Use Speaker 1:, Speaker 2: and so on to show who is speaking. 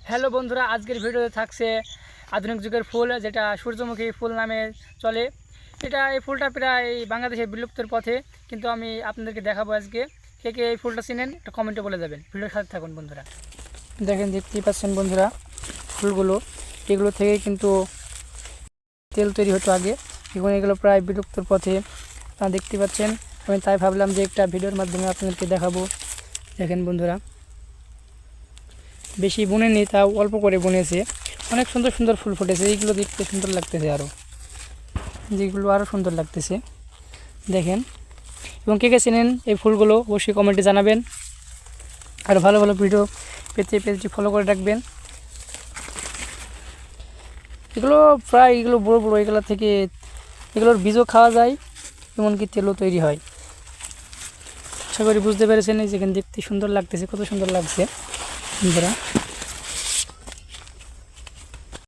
Speaker 1: Hello বন্ধুরা, আজকের ভিডিওতে থাকছে আধুনিক যুগের ফুল, যেটা সূর্যমুখী ফুল নামে চলে। এই ফুলটা প্রায় বাংলাদেশের বিলুপ্তের পথে, কিন্তু আমি আপনাদেরকে দেখাবো আজকে। কে কে এই ফুলটা চিনেন একটা কমেন্টে বলে যাবেন। ভিডিওর সাথে থাকুন বন্ধুরা। দেখেন, দেখতেই পাচ্ছেন বন্ধুরা, ফুলগুলো এগুলো থেকে কিন্তু তেল তৈরি হতো আগে। এখন এগুলো প্রায় বিলুপ্তর পথে দেখতে পাচ্ছেন। আমি তাই ভাবলাম যে একটা ভিডিওর মাধ্যমে আপনাদেরকে দেখাবো। দেখেন বন্ধুরা, বেশি বুনেনি, তাও অল্প করে বুনেছে। অনেক সুন্দর সুন্দর ফুল ফুটেছে, এইগুলো দেখতে সুন্দর লাগতেছে, যেগুলো আরও সুন্দর লাগতেছে দেখেন। এবং কে কে চেনেন এই ফুলগুলো অবশ্যই কমেন্টে জানাবেন। আর ভালো ভালো ভিডিও পেতে পেজটি ফলো করে রাখবেন। এগুলো বড়ো বড়ো, এগুলো থেকে এগুলোর বীজও খাওয়া যায়, এমনকি তেলও তৈরি হয়। আশা করি বুঝতে পেরেছেন। যেখানে দেখতে সুন্দর লাগতেছে, কত সুন্দর লাগছে বন্ধুরা।